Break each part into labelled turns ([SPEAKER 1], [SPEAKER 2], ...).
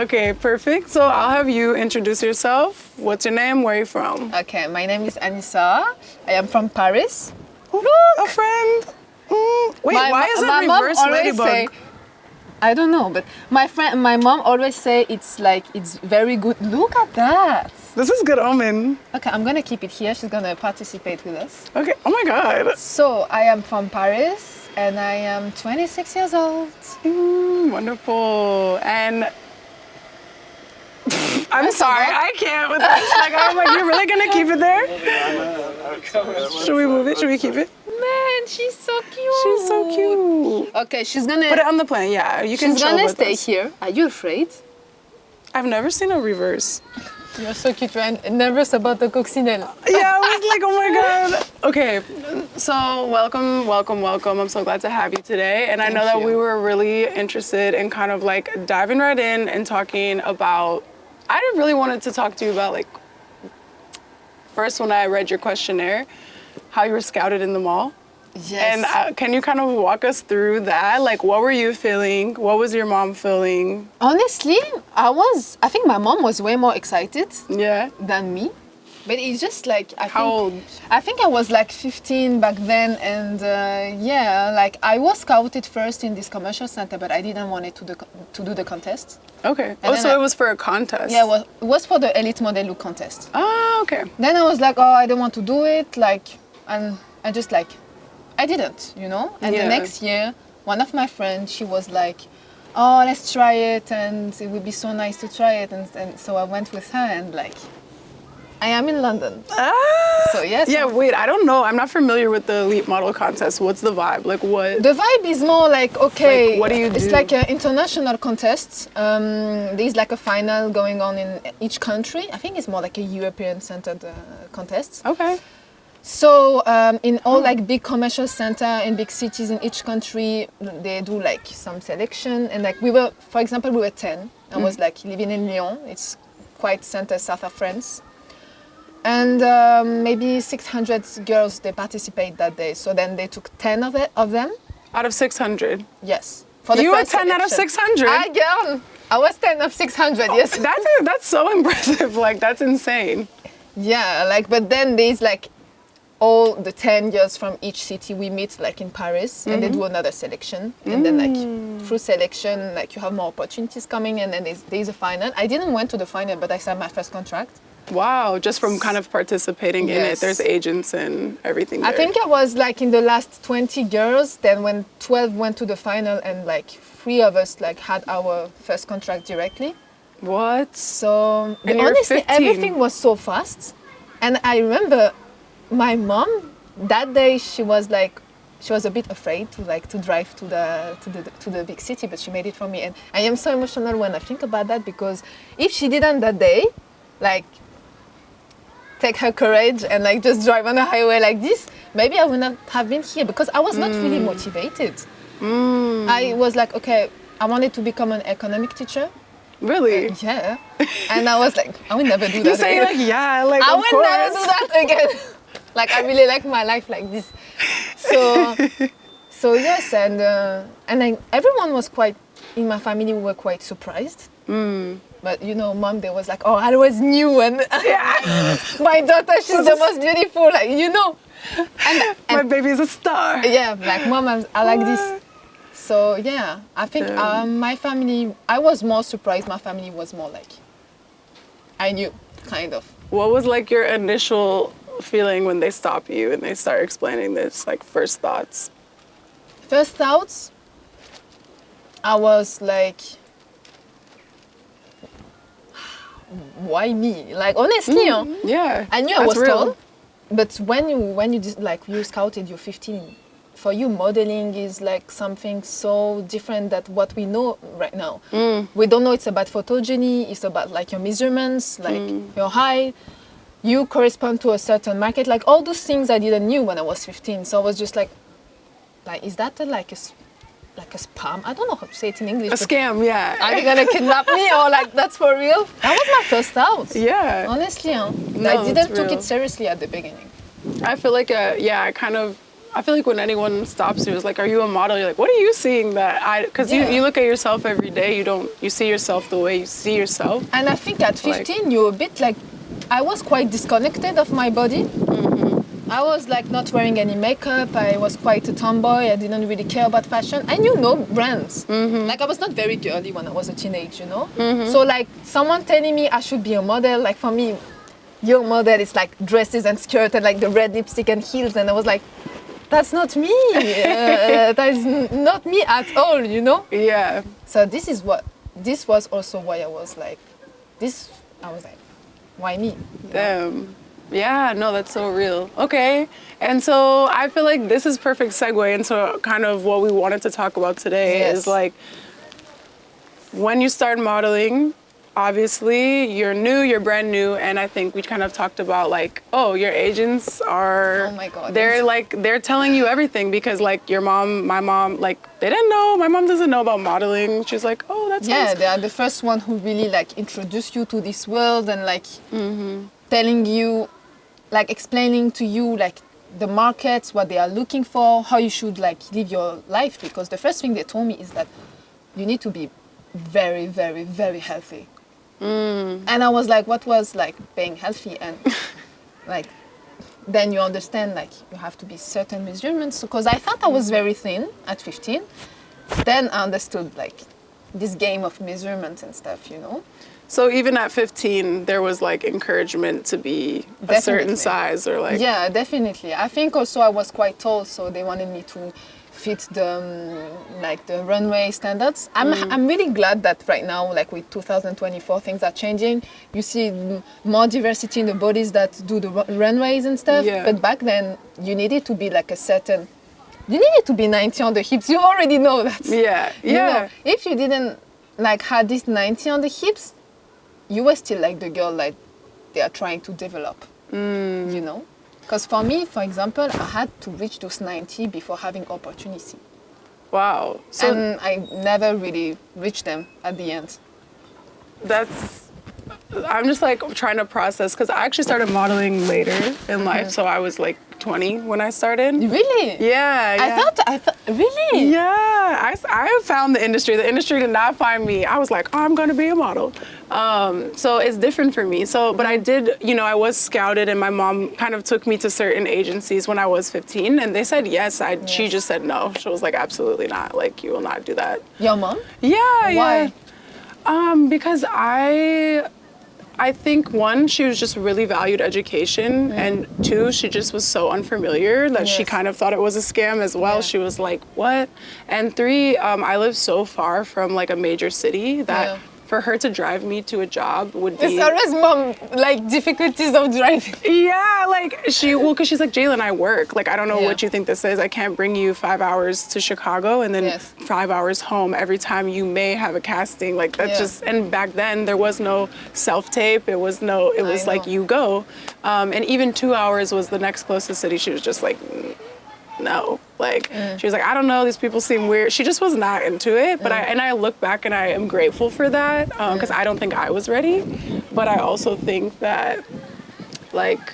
[SPEAKER 1] Okay, perfect. So I'll have you introduce yourself. What's your name? Where are you from?
[SPEAKER 2] Okay, my name is Anissa. I am from Paris.
[SPEAKER 1] Look! A friend. Wait, why is it reverse ladybug?
[SPEAKER 2] Say, I don't know, but my mom always say it's very good. Look at that.
[SPEAKER 1] This is good omen.
[SPEAKER 2] Okay, I'm gonna keep it here. She's gonna participate with us.
[SPEAKER 1] Okay. Oh my God.
[SPEAKER 2] So I am from Paris and I am 26 years old.
[SPEAKER 1] Wonderful. And I'm sorry, I can't with this. I'm like, you're really gonna keep it there? Should we move it? Should we keep it?
[SPEAKER 2] Man, she's so cute.
[SPEAKER 1] She's so cute.
[SPEAKER 2] Okay, she's gonna
[SPEAKER 1] put it on the plane. Yeah, you can.
[SPEAKER 2] She's gonna stay here. Are you afraid?
[SPEAKER 1] I've never seen a reverse.
[SPEAKER 2] You're so cute, and nervous about the coccinelle.
[SPEAKER 1] Yeah, I was like, oh my God. Okay, so welcome. I'm so glad to have you today. And I know that we were really interested in kind of like diving right in and talking about, I really wanted to talk to you about like, first when I read your questionnaire, how you were scouted in the mall.
[SPEAKER 2] Yes.
[SPEAKER 1] And can you kind of walk us through that? Like, what were you feeling? What was your mom feeling?
[SPEAKER 2] Honestly, I think my mom was way more excited than me. But it's just like,
[SPEAKER 1] How old?
[SPEAKER 2] I think I was like 15 back then. And like I was scouted first in this commercial center, but I didn't want it to do the contest.
[SPEAKER 1] Okay. And so it was for a contest?
[SPEAKER 2] Yeah, well, it was for the Elite Modelogues contest.
[SPEAKER 1] Oh, okay.
[SPEAKER 2] Then I was like, oh, I don't want to do it. Like, and I just like, I didn't, you know? And the next year, one of my friends, she was like, oh, let's try it, and it would be so nice to try it. And so I went with her, and like, I am in London. So yes.
[SPEAKER 1] Yeah, wait, I don't know. I'm not familiar with the Elite Model contest. What's the vibe? Like what?
[SPEAKER 2] The vibe is more like, okay.
[SPEAKER 1] Like, what do you do?
[SPEAKER 2] It's like an international contest. There's like a final going on in each country. I think it's more like a European-centered contest.
[SPEAKER 1] Okay.
[SPEAKER 2] So in all like big commercial center in big cities in each country, they do like some selection. And like for example, we were 10. I was like living in Lyon. It's quite center south of France. And maybe 600 girls, they participate that day. So then they took 10 of them.
[SPEAKER 1] Out of 600?
[SPEAKER 2] Yes. For the
[SPEAKER 1] you were 10
[SPEAKER 2] selection.
[SPEAKER 1] out of 600?
[SPEAKER 2] I was 10 of 600, yes.
[SPEAKER 1] That's so impressive. Like, that's insane.
[SPEAKER 2] Yeah, like, but then there's like all the 10 girls from each city we meet like in Paris, and they do another selection. And then like through selection, like you have more opportunities coming, and then there's a final. I didn't went to the final, but I signed my first contract.
[SPEAKER 1] Wow, just from kind of participating in it. There's agents and everything there.
[SPEAKER 2] I think I was like in the last 20 girls, then when 12 went to the final, and like 3 of us like had our first contract directly.
[SPEAKER 1] What?
[SPEAKER 2] So
[SPEAKER 1] and
[SPEAKER 2] honestly,
[SPEAKER 1] 15.
[SPEAKER 2] everything was so fast. And I remember my mom that day, she was a bit afraid to drive to the big city, but she made it for me. And I am so emotional when I think about that, because if she didn't that day, like take her courage and like just drive on the highway like this, maybe I would not have been here, because I was not really motivated. I was like, okay, I wanted to become an economic teacher.
[SPEAKER 1] Really?
[SPEAKER 2] Yeah. And I was like, I will never do that
[SPEAKER 1] You say
[SPEAKER 2] again.
[SPEAKER 1] like, yeah, like,
[SPEAKER 2] I
[SPEAKER 1] of
[SPEAKER 2] will
[SPEAKER 1] course.
[SPEAKER 2] never do that again. Like, I really like my life like this. So yes, and everyone was in my family, we were quite surprised. But you know, mom, they was like, oh, I always knew, and my daughter, she's the most beautiful, like, you know. And
[SPEAKER 1] my baby is a star.
[SPEAKER 2] Yeah, like, mom, I like this. So yeah, I think my family, I was more surprised. My family was more like, I knew, kind of.
[SPEAKER 1] What was like your initial feeling when they stop you and they start explaining this, like first thoughts?
[SPEAKER 2] First thoughts, I was like, why me? Like, honestly,
[SPEAKER 1] yeah,
[SPEAKER 2] I knew I was tall, but when you scouted, you're 15. For you, modeling is like something so different than what we know right now. We don't know it's about photogeny, it's about like your measurements, like your height. You correspond to a certain market, like all those things I didn't knew when I was 15. So I was just like is that like a spam? I don't know how to say it in English.
[SPEAKER 1] A scam, yeah.
[SPEAKER 2] Are you gonna kidnap me, or like that's for real? That was my first thought.
[SPEAKER 1] Yeah.
[SPEAKER 2] Honestly,
[SPEAKER 1] No,
[SPEAKER 2] I didn't
[SPEAKER 1] it's
[SPEAKER 2] took
[SPEAKER 1] real.
[SPEAKER 2] it seriously at the beginning.
[SPEAKER 1] I feel like I I feel like when anyone stops you, it's like, are you a model? You're like, what are you seeing because you look at yourself every day, you see yourself the way you see yourself.
[SPEAKER 2] And I think at 15, you're a bit like, I was quite disconnected of my body. I was like not wearing any makeup. I was quite a tomboy. I didn't really care about fashion. I knew no brands. Like I was not very girly when I was a teenage, you know? So like someone telling me I should be a model, like for me, young model is like dresses and skirt and like the red lipstick and heels. And I was like, that's not me. That is not me at all, you know?
[SPEAKER 1] Yeah.
[SPEAKER 2] So this was also why I was like, why me?
[SPEAKER 1] Damn. Yeah, no, that's so real. Okay. And so I feel like this is perfect segue into kind of what we wanted to talk about today is like when you start modeling, obviously you're brand new, and I think we kind of talked about like, oh, your agents are,
[SPEAKER 2] oh my God,
[SPEAKER 1] they're telling you everything because like my mom, like they didn't know, my mom doesn't know about modeling. She's like, oh, that's
[SPEAKER 2] they are the first one who really like introduce you to this world and like telling you, like explaining to you like the markets, what they are looking for, how you should like live your life, because the first thing they told me is that you need to be very, very, very healthy. And I was like, what was like being healthy? And like then you understand like you have to be certain measurements, because I thought I was very thin at 15. Then I understood like this game of measurements and stuff, you know.
[SPEAKER 1] So even at 15, there was like encouragement to be a certain size or like...
[SPEAKER 2] Yeah, definitely. I think also I was quite tall, so they wanted me to fit the like the runway standards. I'm really glad that right now, like with 2024, things are changing. You see more diversity in the bodies that do the runways and stuff.
[SPEAKER 1] Yeah.
[SPEAKER 2] But back then, you needed to be like you needed to be 90 on the hips. You already know that.
[SPEAKER 1] Yeah, yeah.
[SPEAKER 2] You know, if you didn't like had this 90 on the hips, you were still like the girl like they are trying to develop, you know? Because for me, for example, I had to reach those 90 before having opportunity.
[SPEAKER 1] Wow. So
[SPEAKER 2] and I never really reached them at the end.
[SPEAKER 1] I'm just like trying to process, because I actually started modeling later in life, so I was like 20 when I started.
[SPEAKER 2] Really?
[SPEAKER 1] Yeah.
[SPEAKER 2] I thought, really?
[SPEAKER 1] Yeah, I found the industry. The industry did not find me. I was like, oh, I'm going to be a model. So it's different for me. So, but I did, I was scouted, and my mom kind of took me to certain agencies when I was 15, and they said yes. She just said no. She was like, absolutely not. Like, you will not do that.
[SPEAKER 2] Your mom?
[SPEAKER 1] Yeah.
[SPEAKER 2] Why?
[SPEAKER 1] Yeah. Because I think one, she was just really valued education, and two, she just was so unfamiliar that she kind of thought it was a scam as well. She was like, what? And three, I live so far from like a major city that for her to drive me to a job would be...
[SPEAKER 2] There's always mom, like, difficulties of driving.
[SPEAKER 1] Yeah, like, because she's like, Jaylin, I work. Like, I don't know what you think this is. I can't bring you 5 hours to Chicago and then 5 hours home every time you may have a casting. Like, that's just... And back then, there was no self-tape. It was like, you go. And even 2 hours was the next closest city. She was just like... No, like she was like, I don't know, these people seem weird. She just was not into it. But I look back and I am grateful for that, because I don't think I was ready. But I also think that, like,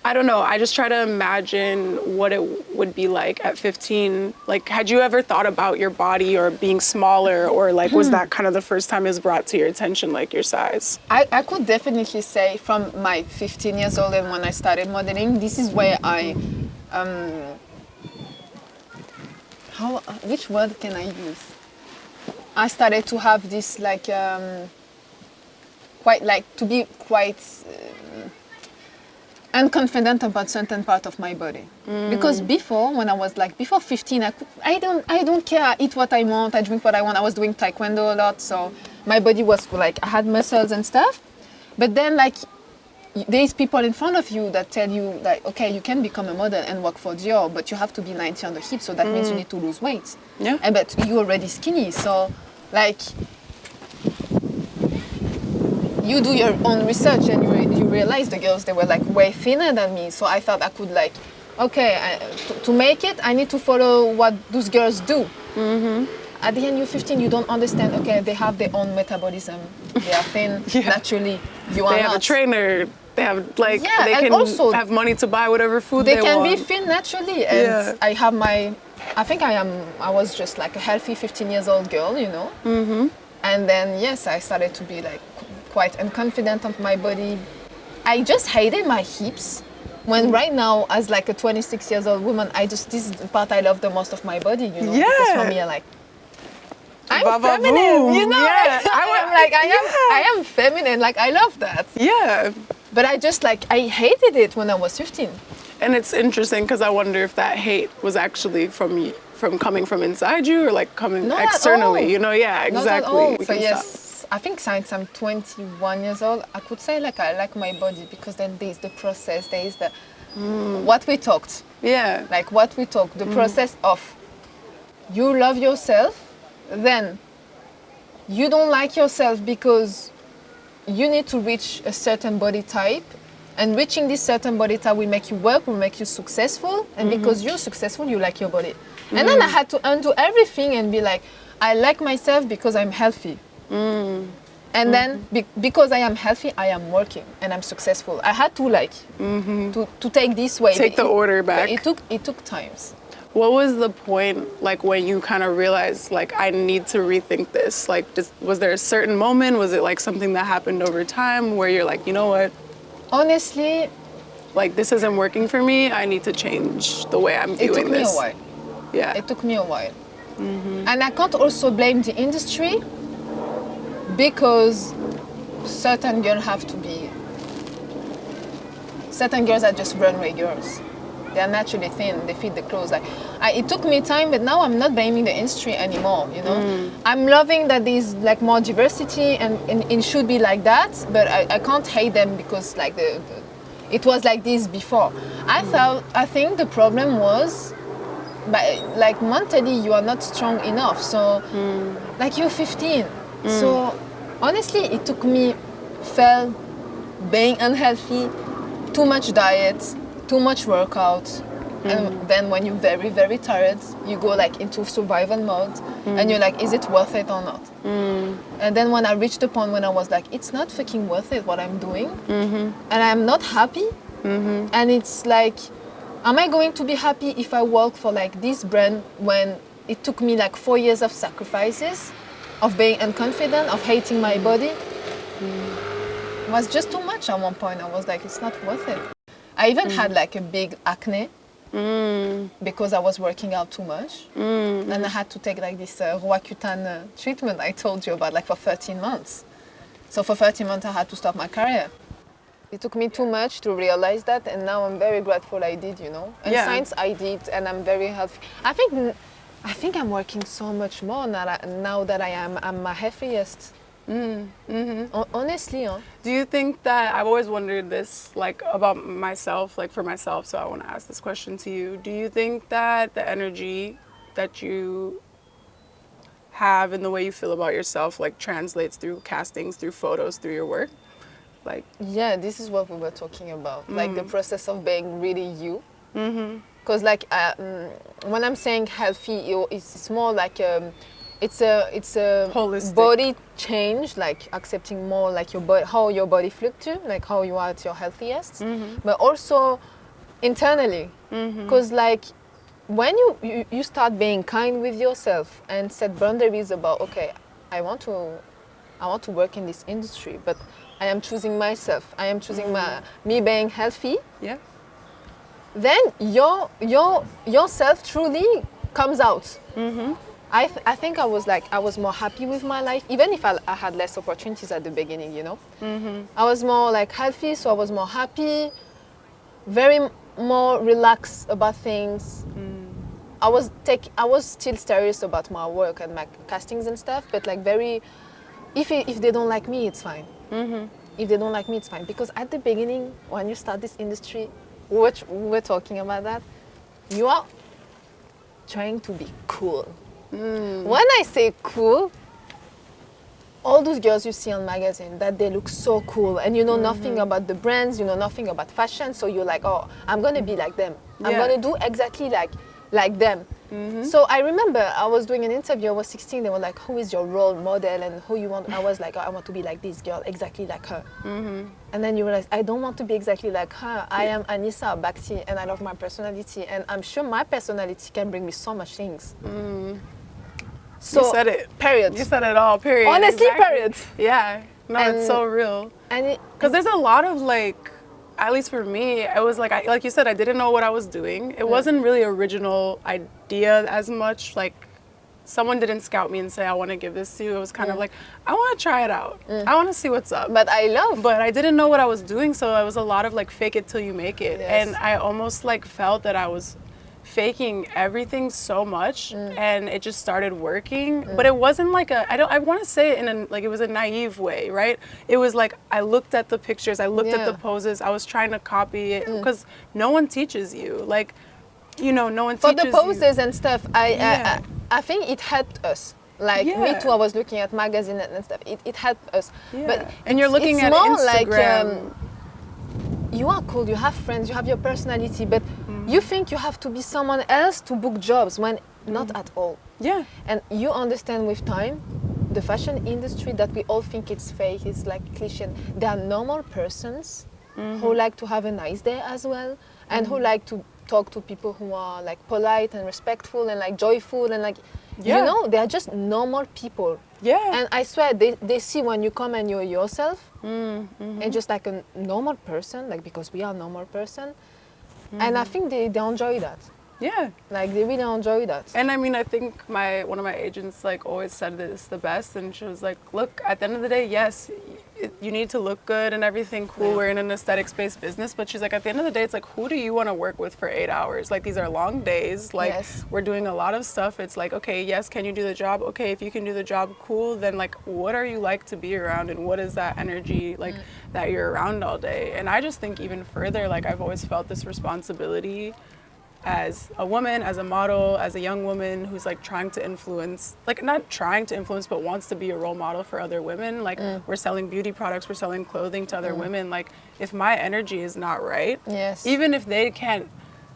[SPEAKER 1] I don't know, I just try to imagine what it would be like at 15. Like, had you ever thought about your body or being smaller, or like was that kind of the first time it was brought to your attention, like your size?
[SPEAKER 2] I could definitely say from my 15 years old and when I started modeling, this is where which word can I use? I started to have this like quite unconfident about certain part of my body. Because before, when I was like before 15, I don't care. I eat what I want. I drink what I want. I was doing taekwondo a lot, so my body was like I had muscles and stuff. But then like there's people in front of you that tell you like, okay, you can become a model and work for Dior, but you have to be 90 on the hip, so that means you need to lose weight. Yeah. But you're already skinny, so like you do your own research and you realize the girls, they were like way thinner than me. So I thought I could like, okay, to make it, I need to follow what those girls do. At the end, you're 15, you don't understand, okay, they have their own metabolism. They are thin, naturally. You are
[SPEAKER 1] They
[SPEAKER 2] not.
[SPEAKER 1] have a trainer. They have like
[SPEAKER 2] Yeah,
[SPEAKER 1] they
[SPEAKER 2] and
[SPEAKER 1] can
[SPEAKER 2] also
[SPEAKER 1] have money to buy whatever food they
[SPEAKER 2] can
[SPEAKER 1] want.
[SPEAKER 2] be thin naturally, and
[SPEAKER 1] Yeah.
[SPEAKER 2] I have I think I was just like a healthy 15 years old girl, you know. And then yes, I started to be like quite unconfident of my body. I just hated my hips. When right now, as like a 26 years old woman, this is the part I love the most of my body, you know.
[SPEAKER 1] Yeah.
[SPEAKER 2] Because for me, I'm
[SPEAKER 1] Va-va-voom.
[SPEAKER 2] feminine, you know.
[SPEAKER 1] Yeah.
[SPEAKER 2] I am feminine. Like I love that.
[SPEAKER 1] Yeah.
[SPEAKER 2] But I just I hated it when I was 15.
[SPEAKER 1] And it's interesting because I wonder if that hate was actually from coming from inside you or like coming
[SPEAKER 2] Not at
[SPEAKER 1] externally.
[SPEAKER 2] all.
[SPEAKER 1] You know, yeah, exactly.
[SPEAKER 2] Not at all.
[SPEAKER 1] We
[SPEAKER 2] So
[SPEAKER 1] can
[SPEAKER 2] yes,
[SPEAKER 1] stop.
[SPEAKER 2] I think since I'm 21 years old, I could say like I like my body because then there is the process, there is the what we talked.
[SPEAKER 1] Yeah.
[SPEAKER 2] Like what we talked, the process of you love yourself, then you don't like yourself because you need to reach a certain body type, and reaching this certain body type will make you work, will make you successful, and because you're successful, you like your body. And then I had to undo everything and be like, I like myself because I'm healthy. And then because I am healthy, I am working and I'm successful. I had to to take this way.
[SPEAKER 1] Take the order back.
[SPEAKER 2] It took times.
[SPEAKER 1] What was the point, like, when you kind of realized, like, I need to rethink this? Like, was there a certain moment? Was it, like, something that happened over time where you're like, you know what?
[SPEAKER 2] Honestly,
[SPEAKER 1] Like, this isn't working for me. I need to change the way I'm viewing this.
[SPEAKER 2] it took me a while.
[SPEAKER 1] Yeah.
[SPEAKER 2] It took me a while. And I can't also blame the industry because certain girls are just runway girls. They are naturally thin, they fit the clothes. It took me time, but now I'm not blaming the industry anymore, you know. I'm loving that there's like more diversity and it should be like that, but I can't hate them because like it was like this before. I think the problem was like mentally you are not strong enough. So like you're 15. So honestly it took me being unhealthy, too much diet, too much workout, and then when you're very, very tired, you go like into survival mode, and you're like, is it worth it or not? And then when I reached the point when I was like, it's not fucking worth it what I'm doing, and I'm not happy, and it's like, am I going to be happy if I work for like this brand when it took me like 4 years of sacrifices, of being unconfident, of hating my body? It was just too much at one point. I was like, it's not worth it. I even had like a big acne because I was working out too much. And I had to take like this Roaccutane treatment I told you about like for 13 months. So for 13 months I had to stop my career. It took me too much to realize that, and now I'm very grateful I did, you know. And since I did, and I'm very healthy. I think I'm working so much more now that I'm my healthiest. Honestly, huh?
[SPEAKER 1] Do you think that, I've always wondered this, like, about myself, like for myself, so I want to ask this question to you. Do you think that the energy that you have and the way you feel about yourself, like, translates through castings, through photos, through your work? Like,
[SPEAKER 2] yeah, this is what we were talking about, like the process of being really you. Because like when I'm saying healthy, it's more like it's a
[SPEAKER 1] Holistic.
[SPEAKER 2] body change, like accepting more like your body, how your body fluctuates, like how you are at your healthiest, but also internally, because like when you start being kind with yourself and set boundaries about, okay, I want to work in this industry, but I am choosing myself. I am choosing me being healthy.
[SPEAKER 1] yeah.
[SPEAKER 2] Then yourself truly comes out. I think I was more happy with my life, even if I had less opportunities at the beginning, you know. I was more like healthy, so I was more happy, very more relaxed about things. I was still serious about my work and my castings and stuff, but like very, if they don't like me, it's fine. If they don't like me, it's fine. Because at the beginning, when you start this industry, we were talking about that, you are trying to be cool. When I say cool, all those girls you see on magazine, that they look so cool, and you know nothing about the brands, you know nothing about fashion, so you're like, oh, I'm gonna be like them. I'm gonna do exactly like them. So I remember I was doing an interview. I was 16. They were like, "Who is your role model and who you want?" I was like, "I want to be like this girl, exactly like her." And then you realize I don't want to be exactly like her. I am Anissa Bakhti, and I love my personality, and I'm sure my personality can bring me so much things. So
[SPEAKER 1] you said it.
[SPEAKER 2] Period.
[SPEAKER 1] You said it all. Period.
[SPEAKER 2] Honestly, period.
[SPEAKER 1] Yeah. No,
[SPEAKER 2] And-
[SPEAKER 1] it's so real.
[SPEAKER 2] And
[SPEAKER 1] Because there's a lot of like, at least for me, it was like, like you said, I didn't know what I was doing. It wasn't really original idea as much. Like, someone didn't scout me and say, I want to give this to you. It was kind of like, I want to try it out. I want to see what's up.
[SPEAKER 2] but I love.
[SPEAKER 1] But I didn't know what I was doing, so it was a lot of like fake it till you make it.
[SPEAKER 2] Yes.
[SPEAKER 1] And I almost like felt that I was faking everything so much, and it just started working. But it wasn't like I want to say it in a, like, it was a naive way, right? It was like I looked at the pictures, I looked at the poses, I was trying to copy it, because no one teaches you. Like, you know, no one
[SPEAKER 2] For
[SPEAKER 1] teaches
[SPEAKER 2] the poses and stuff,
[SPEAKER 1] Yeah.
[SPEAKER 2] I think it helped us. Like me too, I was looking at magazines and stuff. It helped us.
[SPEAKER 1] Yeah.
[SPEAKER 2] But
[SPEAKER 1] And you're looking
[SPEAKER 2] it's
[SPEAKER 1] at
[SPEAKER 2] more
[SPEAKER 1] Instagram.
[SPEAKER 2] like you are cool, you have friends, you have your personality, but you think you have to be someone else to book jobs when not at all.
[SPEAKER 1] Yeah.
[SPEAKER 2] And you understand with time, the fashion industry that we all think it's fake, is like cliche. They are normal persons who like to have a nice day as well, and who like to talk to people who are like polite and respectful and like joyful and like, you know, they are just normal people.
[SPEAKER 1] Yeah.
[SPEAKER 2] And I swear they see when you come and you're yourself and just like a normal person, like, because we are a normal person. And I think they enjoy that.
[SPEAKER 1] Yeah.
[SPEAKER 2] Like they really enjoy that.
[SPEAKER 1] And I mean, I think one of my agents like always said this the best, and she was like, look, at the end of the day, yes, you need to look good and everything cool.
[SPEAKER 2] Yeah.
[SPEAKER 1] We're in an aesthetics-based business, but she's like, at the end of the day, it's like, who do you want to work with for 8 hours? Like, these are long days. Like, we're doing a lot of stuff. It's like, okay, yes, can you do the job? Okay, if you can do the job, cool. Then like, what are you like to be around, and what is that energy like that you're around all day? And I just think even further, like, I've always felt this responsibility as a woman, as a model, as a young woman who's like trying to influence, like not trying to influence, but wants to be a role model for other women. Like we're selling beauty products, we're selling clothing to other women. Like if my energy is not right, even if they can't,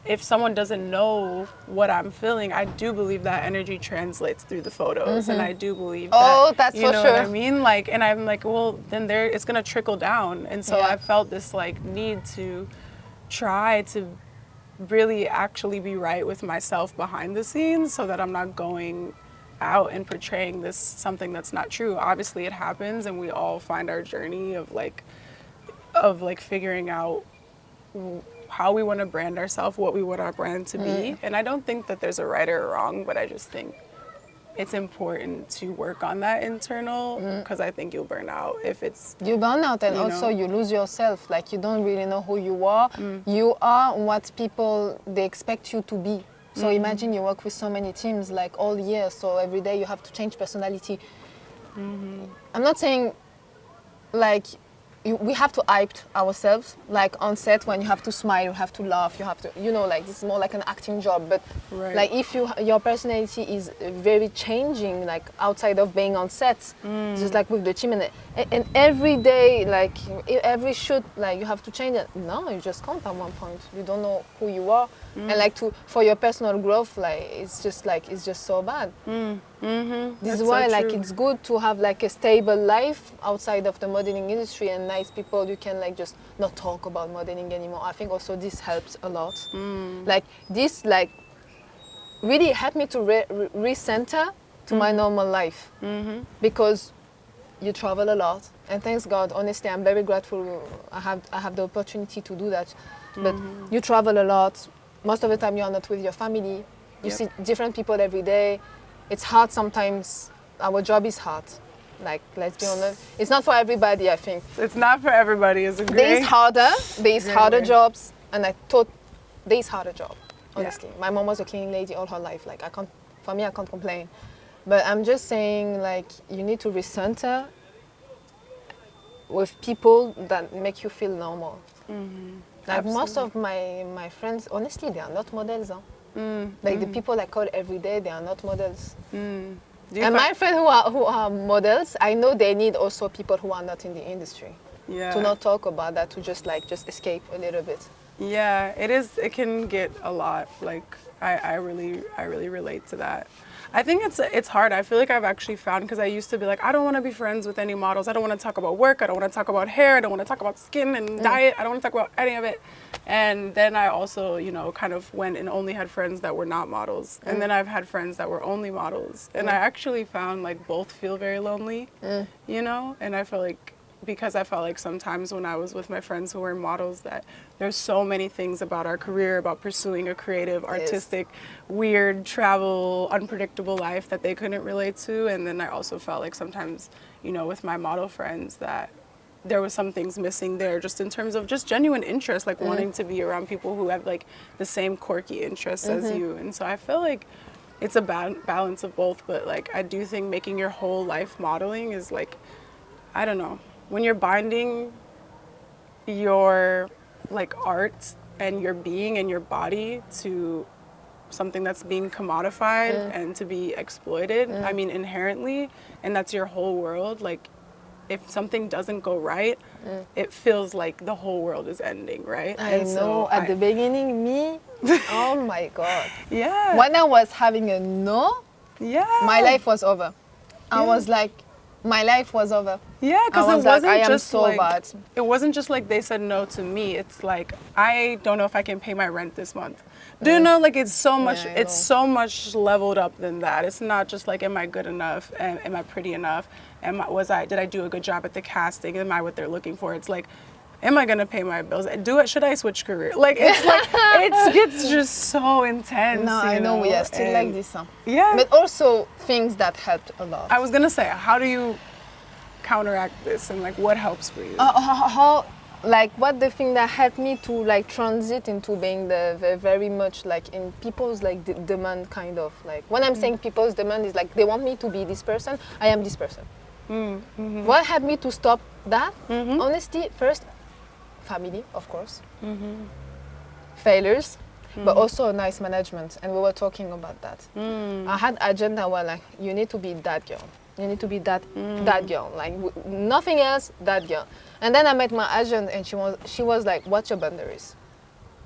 [SPEAKER 1] if someone doesn't know what I'm feeling, I do believe that energy translates through the photos. And I do believe that,
[SPEAKER 2] that's
[SPEAKER 1] you
[SPEAKER 2] for
[SPEAKER 1] know
[SPEAKER 2] sure.
[SPEAKER 1] what I mean? Like, and I'm like, well, then it's gonna trickle down. And so I felt this like need to try to really actually be right with myself behind the scenes, so that I'm not going out and portraying this something that's not true. Obviously it happens, and we all find our journey of like figuring out how we want to brand ourselves, what we want our brand to be. And I don't think that there's a right or a wrong, but I just think it's important to work on that internal, because I think you'll burn out if it's...
[SPEAKER 2] You burn out, and also you lose yourself. Like, you don't really know who you are. You are what people, they expect you to be. So imagine you work with so many teams like all year, so every day you have to change personality. I'm not saying like we have to hype ourselves, like on set when you have to smile, you have to laugh, you have to, you know, like it's more like an acting job. But like if your personality is very changing, like outside of being on set, just like with the team, and every day, like every shoot, like you have to change it. No, you just can't at one point. You don't know who you are, and like for your personal growth, like it's just so bad. This is why like it's good to have like a stable life outside of the modeling industry, and nice people you can like just not talk about modeling anymore. I think also this helps a lot. Like this like really helped me to recenter to my normal life, because you travel a lot, and thanks God, honestly, I'm very grateful I have the opportunity to do that. But you travel a lot. Most of the time you are not with your family. You see different people every day. It's hard sometimes. Our job is hard. Like, let's be honest. It's not for everybody, I think.
[SPEAKER 1] It's not for everybody, is it great?
[SPEAKER 2] There is harder. There is harder jobs. And I thought there is harder job, honestly. My mom was a cleaning lady all her life. Like, for me, I can't complain. But I'm just saying, like, you need to recenter with people that make you feel normal. Like, most of my friends, honestly, they are not models. Like the people I call every day, they are not models. And my friends who are models, I know they need also people who are not in the industry to not talk about that, to just escape a little bit.
[SPEAKER 1] Yeah, it is. It can get a lot. Like I really relate to that. I think it's hard. I feel like I've actually found, because I used to be like, I don't want to be friends with any models. I don't want to talk about work. I don't want to talk about hair. I don't want to talk about skin and diet. I don't want to talk about any of it. And then I also, kind of went and only had friends that were not models. And then I've had friends that were only models. And I actually found like both feel very lonely, And I feel like, because I felt like sometimes when I was with my friends who were models, that there's so many things about our career, about pursuing a creative, artistic, weird, travel, unpredictable life that they couldn't relate to. And then I also felt like sometimes, with my model friends, that there was some things missing there, just in terms of just genuine interest, like wanting to be around people who have like the same quirky interests as you. And so I feel like it's a balance of both. But like, I do think making your whole life modeling is like, I don't know, when you're binding your like art and your being and your body to something that's being commodified and to be exploited, I mean, inherently, and that's your whole world, like if something doesn't go right, it feels like the whole world is ending, right?
[SPEAKER 2] I know. At the beginning, me, oh my God.
[SPEAKER 1] Yeah.
[SPEAKER 2] When I was having a no, my life was over. I was like, my life was over.
[SPEAKER 1] Yeah, because it wasn't
[SPEAKER 2] like,
[SPEAKER 1] just
[SPEAKER 2] so
[SPEAKER 1] like,
[SPEAKER 2] bad.
[SPEAKER 1] It wasn't just like they said no to me. It's like, I don't know if I can pay my rent this month. Do you know, like it's so much, it's so much leveled up than that. It's not just like, am I good enough? Am I pretty enough? Did I do a good job at the casting? Am I what they're looking for? It's like, am I gonna pay my bills? Should I switch career? Like it's like it gets just so intense.
[SPEAKER 2] No, I know we are still like this.
[SPEAKER 1] Yeah.
[SPEAKER 2] But also things that helped a lot.
[SPEAKER 1] I was gonna say, how do you counteract this, and like what helps for you?
[SPEAKER 2] Like what the thing that helped me to like transit into being the very much like in people's like demand, kind of like when I'm saying people's demand is like they want me to be this person, I am this person. What helped me to stop that? Honesty first, family of course, failures, but also nice management, and we were talking about that. I had agenda where like you need to be that girl. You need to be that girl, like nothing else, that girl. And then I met my agent, and she was like, "What's your boundaries?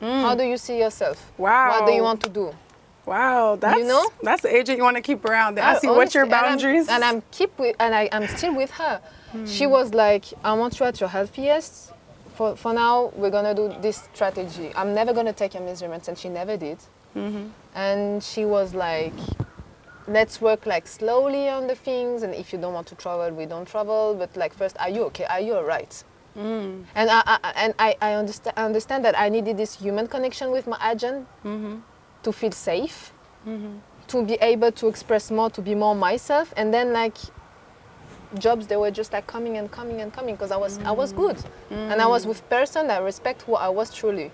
[SPEAKER 2] How do you see yourself?
[SPEAKER 1] Wow.
[SPEAKER 2] What do you want to do?"
[SPEAKER 1] Wow, that's the agent you want to keep around. They ask you what's your boundaries,
[SPEAKER 2] and I'm still with her. She was like, "I want you at your healthiest. For now, we're gonna do this strategy. I'm never gonna take your measurements," and she never did. And she was like, let's work like slowly on the things, and if you don't want to travel, we don't travel, but like first, are you okay? Are you all right? And I understand that I needed this human connection with my agent to feel safe, to be able to express more, to be more myself. And then like jobs, they were just like coming and coming and coming, because I was good, and I was with person that respect who I was truly.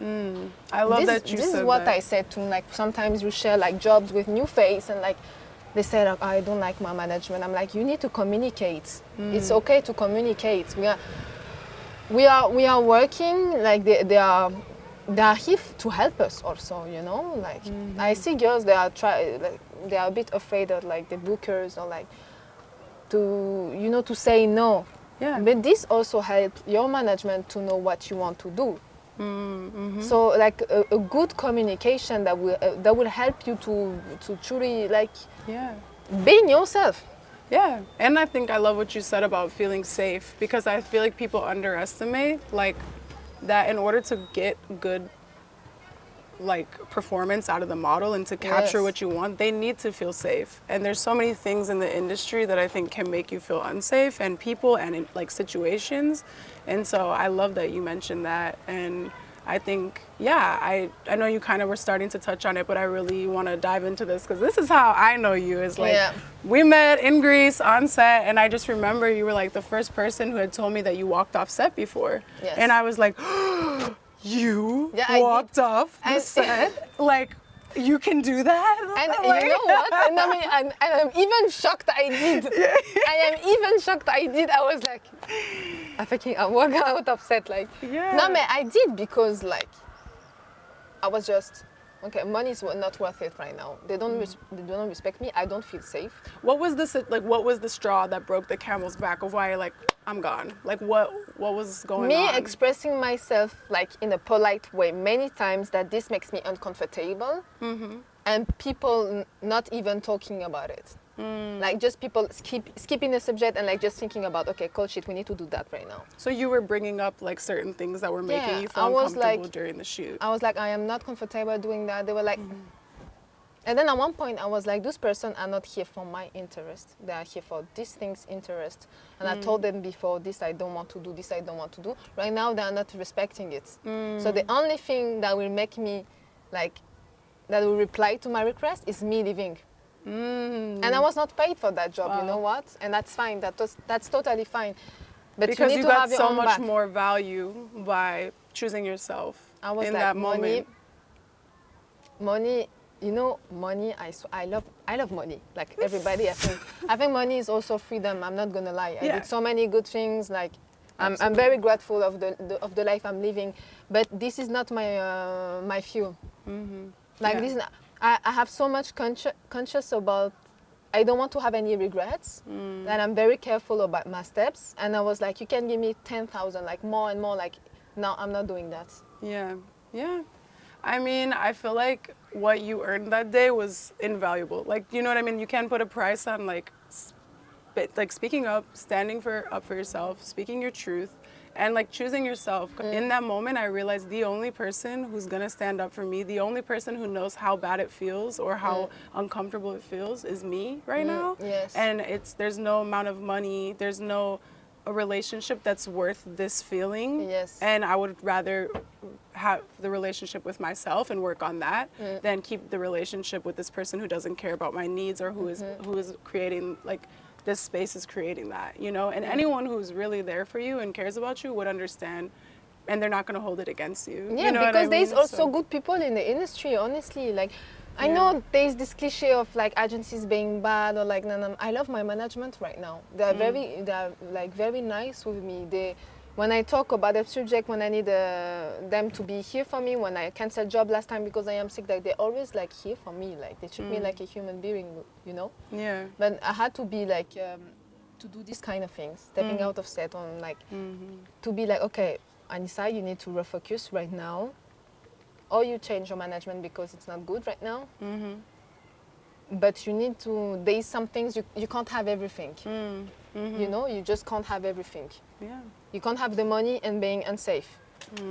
[SPEAKER 1] I love that you said that.
[SPEAKER 2] This is what I said to, like, sometimes you share like jobs with new face, and like they say like, I don't like my management. I'm like, you need to communicate. It's okay to communicate. We are working, like they are here to help us also, like I see girls, they are a bit afraid of like the bookers, or like to say no. But this also helps your management to know what you want to do. So like a good communication that will help you to truly like being yourself.
[SPEAKER 1] And I think I love what you said about feeling safe, because I feel like people underestimate like that in order to get good like performance out of the model and to capture what you want, they need to feel safe. And there's so many things in the industry that I think can make you feel unsafe, and people and in, like situations. And so I love that you mentioned that. And I think, I know you kind of were starting to touch on it, but I really want to dive into this, because this is how I know you, is like we met in Greece on set, and I just remember you were like the first person who had told me that you walked off set before. And I was like, you walked off the set? Like, you can do that?
[SPEAKER 2] And
[SPEAKER 1] like,
[SPEAKER 2] you know what? And I mean, I'm even shocked I did. I am even shocked I did. I was like, I walked out of set like, no man, I did, because like, I was just okay, money is not worth it right now. They don't respect me. I don't feel safe.
[SPEAKER 1] What was the straw that broke the camel's back of why you're like, I'm gone? Like what was going on?
[SPEAKER 2] Me expressing myself like in a polite way many times that this makes me uncomfortable, and people not even talking about it. Like just people skipping the subject and like just thinking about, okay, cool shit, we need to do that right now.
[SPEAKER 1] So you were bringing up like certain things that were making you feel uncomfortable during the shoot.
[SPEAKER 2] I was like, I am not comfortable doing that. They were like, and then at one point I was like, those persons are not here for my interest. They are here for this thing's interest. And I told them before, this I don't want to do, this I don't want to do. Right now they are not respecting it. So the only thing that will make me like, that will reply to my request is me leaving. And I was not paid for that job, you know what? And that's fine. That's totally fine. But
[SPEAKER 1] because
[SPEAKER 2] you need
[SPEAKER 1] you
[SPEAKER 2] to
[SPEAKER 1] got
[SPEAKER 2] have your
[SPEAKER 1] so
[SPEAKER 2] own
[SPEAKER 1] much
[SPEAKER 2] back.
[SPEAKER 1] more value by choosing yourself.
[SPEAKER 2] I was
[SPEAKER 1] in
[SPEAKER 2] like,
[SPEAKER 1] that moment.
[SPEAKER 2] Money. You know, money. I love money. Like everybody, I think money is also freedom. I'm not gonna lie. I did so many good things. Like I'm very grateful of the life I'm living. But this is not my fuel. Like this is not, I have so much conscious about, I don't want to have any regrets, that I'm very careful about my steps. And I was like, you can give me 10,000, like more and more, like, no, I'm not doing that.
[SPEAKER 1] Yeah. I mean, I feel like what you earned that day was invaluable. Like, you know what I mean? You can't put a price on like speaking up, standing up for yourself, speaking your truth. And like choosing yourself. In that moment, I realized the only person who's gonna stand up for me, the only person who knows how bad it feels or how uncomfortable it feels is me right now.
[SPEAKER 2] Yes.
[SPEAKER 1] And there's no amount of money, there's no a relationship that's worth this feeling.
[SPEAKER 2] Yes.
[SPEAKER 1] And I would rather have the relationship with myself and work on that than keep the relationship with this person who doesn't care about my needs or who is creating like, this space is creating that, you know? And anyone who's really there for you and cares about you would understand, and they're not going to hold it against you.
[SPEAKER 2] Yeah,
[SPEAKER 1] you know
[SPEAKER 2] because
[SPEAKER 1] what I mean?
[SPEAKER 2] there's also good people in the industry, honestly. Like, I know there's this cliche of like agencies being bad or like, no. I love my management right now. They're very nice with me. When I talk about a subject, when I need them to be here for me, when I canceled job last time because I am sick, like they're always like here for me. Like they treat me like a human being, you know?
[SPEAKER 1] Yeah.
[SPEAKER 2] But I had to be like, to do this kind of things, stepping out of set on like, to be like, okay, Anissa, you need to refocus right now. Or you change your management because it's not good right now. But you need to, there's some things you can't have everything. You know, you just can't have everything.
[SPEAKER 1] Yeah.
[SPEAKER 2] You can't have the money and being unsafe.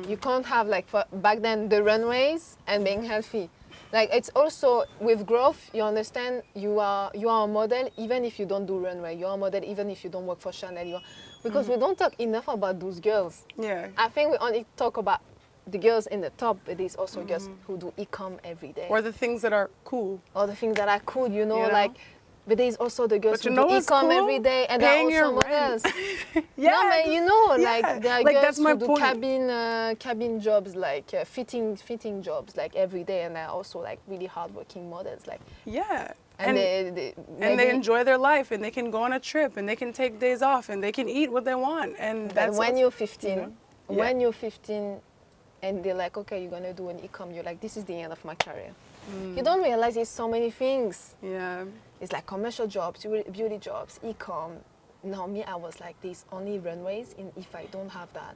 [SPEAKER 2] You can't have like back then the runways and being healthy. Like it's also with growth, you understand you are a model even if you don't do runway. You are a model even if you don't work for Chanel. Because we don't talk enough about those girls.
[SPEAKER 1] Yeah.
[SPEAKER 2] I think we only talk about the girls in the top, but there's also girls who do e-com every day.
[SPEAKER 1] Or the things that are cool.
[SPEAKER 2] Or the things that are cool, you know? Like, but there's also the girls who do e-com
[SPEAKER 1] cool?
[SPEAKER 2] every day, and
[SPEAKER 1] Paying
[SPEAKER 2] there are also
[SPEAKER 1] your
[SPEAKER 2] models.
[SPEAKER 1] Yeah,
[SPEAKER 2] no, man, you know, like there are
[SPEAKER 1] like,
[SPEAKER 2] girls
[SPEAKER 1] that's my
[SPEAKER 2] who do
[SPEAKER 1] point.
[SPEAKER 2] cabin jobs, like fitting jobs, like every day, and they're also like really hardworking models, like.
[SPEAKER 1] Yeah.
[SPEAKER 2] And
[SPEAKER 1] they enjoy their life, and they can go on a trip, and they can take days off, and they can eat what they want, and that's.
[SPEAKER 2] When you're 15,
[SPEAKER 1] you know?
[SPEAKER 2] when you're 15. And they're like, okay, you're going to do an e-com. You're like, this is the end of my career. You don't realize there's so many things.
[SPEAKER 1] Yeah.
[SPEAKER 2] It's like commercial jobs, beauty jobs, e-com. Now, me, I was like, there's only runways. And if I don't have that,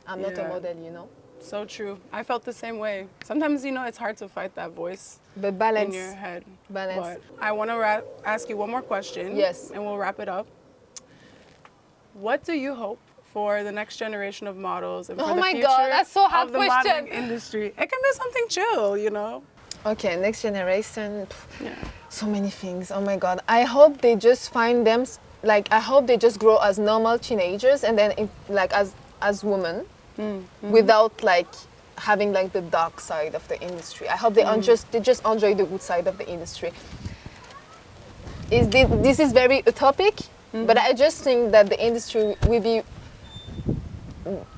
[SPEAKER 2] I'm not a model, you know?
[SPEAKER 1] So true. I felt the same way. Sometimes, you know, it's hard to fight that voice
[SPEAKER 2] but balance,
[SPEAKER 1] in your head.
[SPEAKER 2] Balance.
[SPEAKER 1] But I want to ask you one more question.
[SPEAKER 2] Yes.
[SPEAKER 1] And we'll wrap it up. What do you hope for the next generation of models and for the future
[SPEAKER 2] that's so hard
[SPEAKER 1] of the
[SPEAKER 2] question.
[SPEAKER 1] modeling industry? It can be something chill, you know?
[SPEAKER 2] Okay, next generation, so many things. Oh my God. I hope they just find them, like, I hope they just grow as normal teenagers and then like as women without like having like the dark side of the industry. I hope they just enjoy the good side of the industry. This is very utopic, but I just think that the industry will be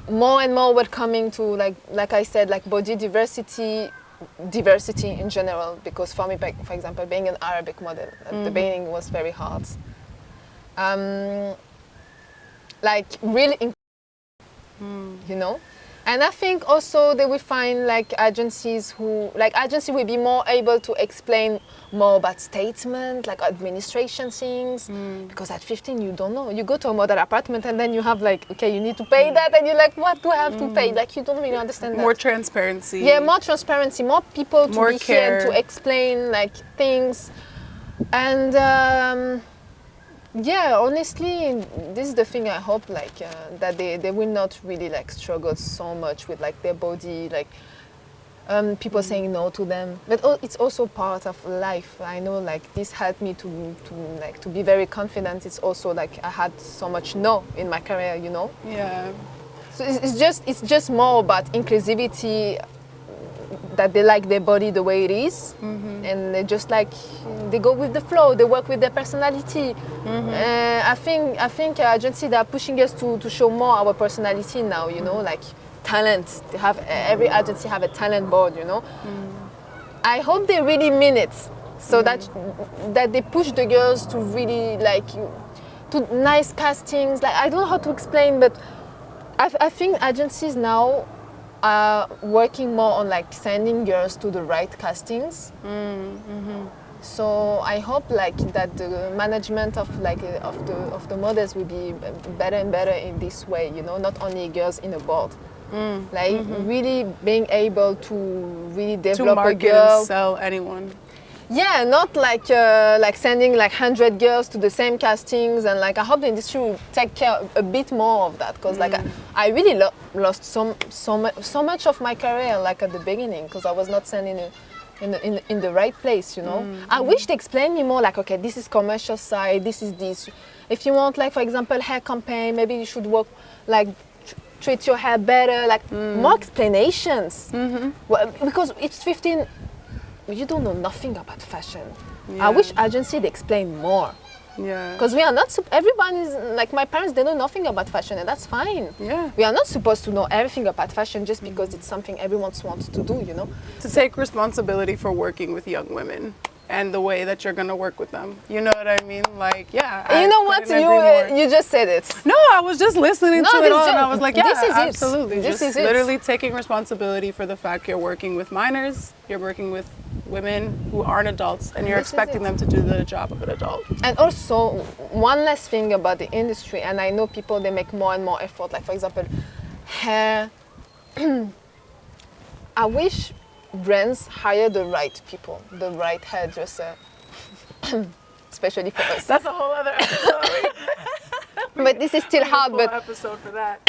[SPEAKER 2] more and more welcoming to like I said, like body diversity in general, because for me, for example, being an Arabic model at the beginning was very hard. Like really, you know, And I think also they will find like agencies will be more able to explain more about statement, like administration things. Because at 15 you don't know. You go to a model apartment and then you have like, okay, you need to pay that, and you're like, what do I have to pay? Like you don't really understand that.
[SPEAKER 1] More transparency.
[SPEAKER 2] Yeah, more transparency, more people to
[SPEAKER 1] More
[SPEAKER 2] be
[SPEAKER 1] care.
[SPEAKER 2] here to explain like things. And yeah, honestly, this is the thing I hope like that they will not really like struggle so much with like their body, like people saying no to them. But it's also part of life. I know like this helped me to be very confident. It's also like I had so much no in my career, you know.
[SPEAKER 1] Yeah.
[SPEAKER 2] So it's just more about inclusivity, that they like their body the way it is, and they just like they go with the flow. They work with their personality. I think agencies are pushing us to show more our personality now. You know, like talent. They have every agency have a talent board. You know, I hope they really mean it, so that they push the girls to really like to nice castings. Like I don't know how to explain, but I think agencies now are working more on like sending girls to the right castings. So I hope like that the management of like of the models will be better and better in this way, you know, not only girls in a board. Like really being able to really develop
[SPEAKER 1] To market
[SPEAKER 2] a girl.
[SPEAKER 1] and sell anyone.
[SPEAKER 2] Yeah, not like like sending like 100 girls to the same castings, and like I hope the industry will take care a bit more of that, because like I really lost so much of my career like at the beginning, because I was not sending in the right place, you know. I wish they explained me more like, okay, this is commercial side, this is this. If you want like for example hair campaign, maybe you should work like treat your hair better, like more explanations. Well, because it's 15. You don't know nothing about fashion. I wish agency they explain more.
[SPEAKER 1] Yeah.
[SPEAKER 2] Because we are not, everyone is, like my parents, they know nothing about fashion, and that's fine.
[SPEAKER 1] Yeah.
[SPEAKER 2] We are not supposed to know everything about fashion just because it's something everyone wants to do, you know?
[SPEAKER 1] To take responsibility for working with young women and the way that you're going to work with them. You know what I mean? Like, yeah.
[SPEAKER 2] You know what? You just said it.
[SPEAKER 1] No, I was just listening to it all, and I was like, yeah,
[SPEAKER 2] this is
[SPEAKER 1] absolutely.
[SPEAKER 2] It. This
[SPEAKER 1] just
[SPEAKER 2] is
[SPEAKER 1] literally
[SPEAKER 2] it.
[SPEAKER 1] taking responsibility for the fact you're working with minors, you're working with women who aren't adults, and you're expecting them to do the job of an adult.
[SPEAKER 2] And also, one last thing about the industry, and I know people, they make more and more effort, like for example, hair. I wish brands hire the right people, the right hairdresser, especially for us.
[SPEAKER 1] That's a whole other episode.
[SPEAKER 2] But this is still hard, but
[SPEAKER 1] episode for that.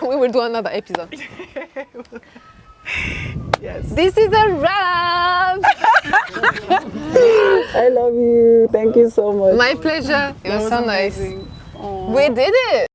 [SPEAKER 2] we will do another episode.
[SPEAKER 1] Yes.
[SPEAKER 2] This is a wrap.
[SPEAKER 1] I love you. Thank you so much.
[SPEAKER 2] My pleasure. It was so nice.
[SPEAKER 1] Amazing. Aww.
[SPEAKER 2] We did it.